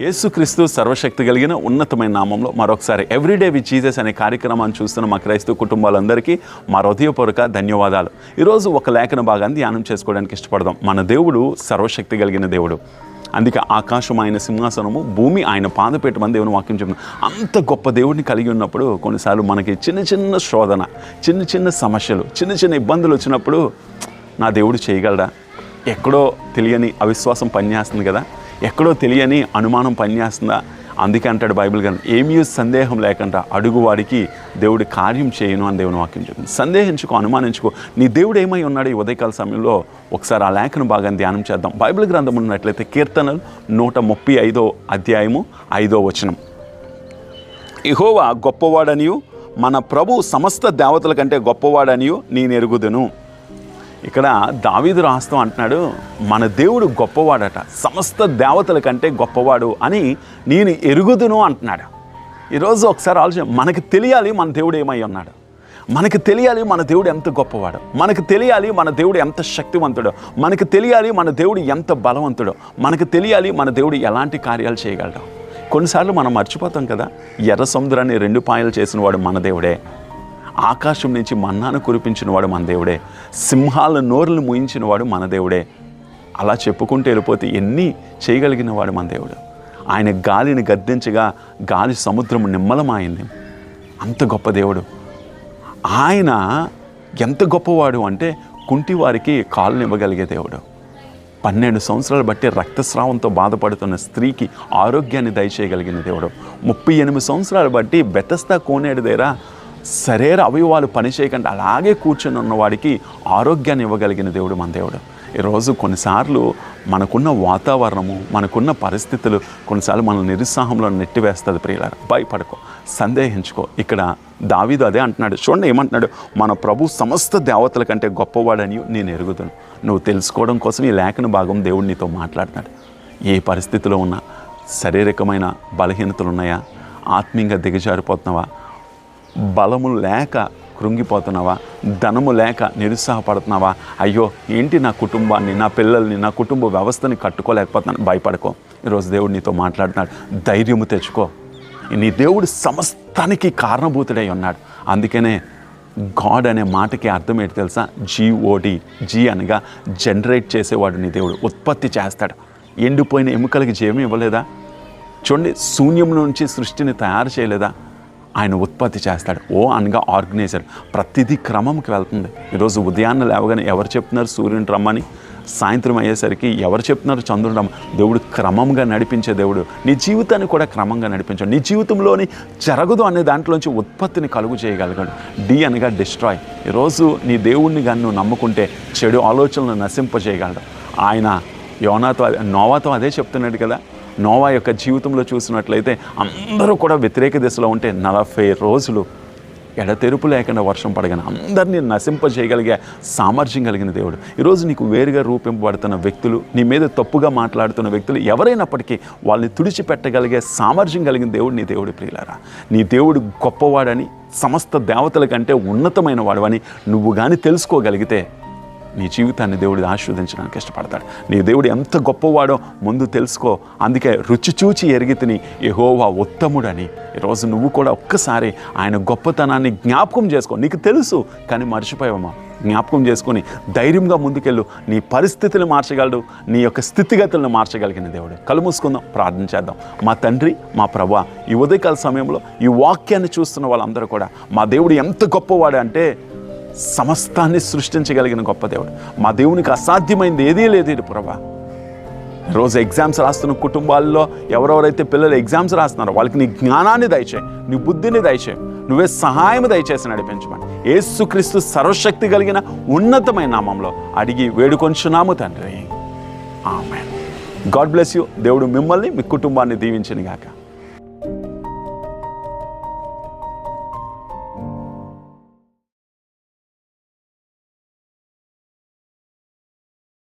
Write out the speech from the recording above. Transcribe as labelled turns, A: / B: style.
A: యేసుక్రీస్తు సర్వశక్తి కలిగిన ఉన్నతమైన నామంలో మరొకసారి ఎవ్రీడే విత్ జీసస్ అనే కార్యక్రమాన్ని చూస్తున్న మా క్రైస్తవ కుటుంబాలందరికీ మా హృదయపూర్వక ధన్యవాదాలు. ఈరోజు ఒక లేఖన భాగాన్ని ధ్యానం చేసుకోవడానికి ఇష్టపడదాం. మన దేవుడు సర్వశక్తి కలిగిన దేవుడు. అందుకే ఆకాశం ఆయన సింహాసనము, భూమి ఆయన పాదపీఠం అని దేవుని వాక్యం చెప్తుంది. అంత గొప్ప దేవుడిని కలిగి ఉన్నప్పుడు కొన్నిసార్లు మనకి చిన్న చిన్న శోధన, చిన్న చిన్న సమస్యలు, చిన్న చిన్న ఇబ్బందులు వచ్చినప్పుడు నా దేవుడు చేయగలడా, ఎక్కడో తెలియని అవిశ్వాసం పనిచేస్తుంది కదా, ఎక్కడో తెలియని అనుమానం పనిచేస్తుందా. అందుకే అంటాడు బైబిల్ గ్రంథం, ఏమీ సందేహం లేకుండా అడుగువాడికి దేవుడి కార్యం చేయను అని దేవుని వాక్యం చెప్తుంది. సందేహించుకో, అనుమానించుకో, నీ దేవుడు ఏమై ఉన్నాడు ఈ ఉదయకాల సమయంలో ఒకసారి ఆ లేఖన భాగాన్ని ధ్యానం చేద్దాం. బైబిల్ గ్రంథం ఉన్నట్లయితే కీర్తనలు 135 అధ్యాయము 5వ వచనం. యెహోవా గొప్పవాడనియు మన ప్రభు సమస్త దేవతల కంటే గొప్పవాడనియు నేను ఎరుగుదును. ఇక్కడ దావీదు రాస్తూ అంటున్నాడు, మన దేవుడు గొప్పవాడట, సమస్త దేవతల కంటే గొప్పవాడు అని నేను ఎరుగుదును అంటున్నాడు. ఈరోజు ఒకసారి ఆలోచన, మనకు తెలియాలి మన దేవుడు ఏమై ఉన్నాడు, మనకు తెలియాలి మన దేవుడు ఎంత గొప్పవాడు, మనకు తెలియాలి మన దేవుడు ఎంత శక్తివంతుడో, మనకు తెలియాలి మన దేవుడు ఎంత బలవంతుడో, మనకు తెలియాలి మన దేవుడు ఎలాంటి కార్యాలు చేయగలడో. కొన్నిసార్లు మనం మర్చిపోతాం కదా, ఎర్ర సముద్రాన్ని 2 పాయలు చేసిన వాడు మన దేవుడే, ఆకాశం నుంచి మన్నాను కురిపించిన వాడు మన దేవుడే, సింహాల నోరులు మూయించిన వాడు మన దేవుడే. అలా చెప్పుకుంటూ వెళ్ళిపోతే ఎన్ని చేయగలిగిన వాడు మన దేవుడు. ఆయన గాలిని గద్దించగా గాలి సముద్రం నిమ్మలమైంది. అంత గొప్ప దేవుడు. ఆయన ఎంత గొప్పవాడు అంటే కుంటివారికి కాళ్ళని ఇవ్వగలిగే దేవుడు. 12 సంవత్సరాలు బట్టి రక్తస్రావంతో బాధపడుతున్న స్త్రీకి ఆరోగ్యాన్ని దయచేయగలిగిన దేవుడు. 38 సంవత్సరాలు బట్టి బెతస్దా కోనేడు దగ్గర శరీర అవయవాలు పనిచేయకుండా అలాగే కూర్చొని ఉన్నవాడికి ఆరోగ్యాన్ని ఇవ్వగలిగిన దేవుడు మన దేవుడు. ఈరోజు కొన్నిసార్లు మనకున్న వాతావరణము, మనకున్న పరిస్థితులు కొన్నిసార్లు మన నిరుత్సాహంలో నెట్టివేస్తుంది. ప్రియులారా, భయపడకో, సందేహించుకో. ఇక్కడ దావీదు అదే అంటున్నాడు. చూడండి ఏమంటున్నాడు, మన ప్రభు సమస్త దేవతల కంటే గొప్పవాడని నేను ఎరుగుదును. నువ్వు తెలుసుకోవడం కోసం ఈ లేఖన భాగం దేవుడు నీతో మాట్లాడుతున్నాడు. ఏ పరిస్థితిలో ఉన్నా, శారీరకమైన బలహీనతలు ఉన్నాయా, ఆత్మీయంగా దిగజారిపోతున్నావా, బలము లేక కృంగిపోతున్నావా, ధనము లేక నిరుత్సాహపడుతున్నావా, అయ్యో ఏంటి నా కుటుంబాన్ని, నా పిల్లల్ని, నా కుటుంబ వ్యవస్థని కట్టుకోలేకపోతున్నాను, భయపడుకో. ఈరోజు దేవుడు నీతో మాట్లాడుతున్నాడు. ధైర్యము తెచ్చుకో. నీ దేవుడు సమస్తానికి కారణభూతుడై ఉన్నాడు. అందుకనే గాడ్ అనే మాటకి అర్థం ఏంటి తెలుసా? GOD. G అనగా జనరేట్ చేసేవాడు నీ దేవుడు. ఉత్పత్తి చేస్తాడు. ఎండిపోయిన ఎముకలకి జీవం ఇవ్వలేదా? చూడండి, శూన్యం నుంచి సృష్టిని తయారు చేయలేదా? ఆయన ఉత్పత్తి చేస్తాడు. అనగా ఆర్గనైజర్. ప్రతిదీ క్రమంకి వెళ్తుంది. ఈరోజు ఉదయాన్నే లేవగానే ఎవరు చెప్తున్నారు సూర్యుని రమ్మని, సాయంత్రం అయ్యేసరికి ఎవరు చెప్తున్నారు చంద్రుని రమ్మ. దేవుడు క్రమంగా నడిపించే దేవుడు. నీ జీవితాన్ని కూడా క్రమంగా నడిపించాడు. నీ జీవితంలోని జరగదు అనే దాంట్లోంచి ఉత్పత్తిని కలుగు చేయగలిగాడు. D అనగా డిస్ట్రాయ్. ఈరోజు నీ దేవుణ్ణి కానీ నువ్వు నమ్ముకుంటే చెడు ఆలోచనలను నశింపజేయగలడు. ఆయన నోవాతో అదే చెప్తున్నాడు కదా. నోవా యొక్క జీవితంలో చూసినట్లయితే అందరూ కూడా వ్యతిరేక దిశలో ఉంటే 40 రోజులు ఎడతెరుపు లేకుండా వర్షం పడగానే అందరినీ నశింపజేయగలిగే సామర్థ్యం కలిగిన దేవుడు. ఈరోజు నీకు వేరుగా రూపింపబడుతున్న వ్యక్తులు, నీ మీద తప్పుగా మాట్లాడుతున్న వ్యక్తులు ఎవరైనప్పటికీ వాళ్ళని తుడిచిపెట్టగలిగే సామర్థ్యం కలిగిన దేవుడు నీ దేవుడు. ప్రియులారా, నీ దేవుడు గొప్పవాడని, సమస్త దేవతల కంటే ఉన్నతమైన వాడవని నువ్వు కానీ తెలుసుకోగలిగితే నీ జీవితాన్ని దేవుడు ఆశీర్వదించడానికి ఇష్టపడతాడు. నీ దేవుడు ఎంత గొప్పవాడో ముందు తెలుసుకో. అందుకే రుచి చూచి ఎరిగితిని యెహోవా ఉత్తముడని. ఈరోజు నువ్వు కూడా ఒక్కసారి ఆయన గొప్పతనాన్ని జ్ఞాపకం చేసుకో. నీకు తెలుసు కానీ మర్చిపోయావమ్మా. జ్ఞాపకం చేసుకొని ధైర్యంగా ముందుకెళ్ళు. నీ పరిస్థితులు మార్చగలడు, నీ యొక్క స్థితిగతులను మార్చగలిగిన దేవుడు. కళ్ళు మూసుకుందాం, ప్రార్థన చేద్దాం. మా తండ్రి, మా ప్రభువా, ఈ ఉదయకాల సమయంలో ఈ వాక్యాన్ని చూస్తున్న వాళ్ళందరూ కూడా మా దేవుడు ఎంత గొప్పవాడు అంటే సమస్తాన్ని సృష్టించగలిగిన గొప్ప దేవుడు. మా దేవునికి అసాధ్యమైంది ఏదీ లేదు ప్రభా. రోజు ఎగ్జామ్స్ రాస్తున్న కుటుంబాల్లో ఎవరెవరైతే పిల్లలు ఎగ్జామ్స్ రాస్తున్నారో వాళ్ళకి నీ జ్ఞానాన్ని దయచేయి, నీ బుద్ధిని దయచేయి, నువ్వే సహాయం దయచేసి నడిపించమని యేసుక్రీస్తు సర్వశక్తి కలిగిన ఉన్నతమైన నామంలో అడిగి వేడుకొంచున్నాము తండ్రి. ఆమేన్. God bless you. దేవుడు మిమ్మల్ని, మీ కుటుంబాన్ని దీవించును గాక.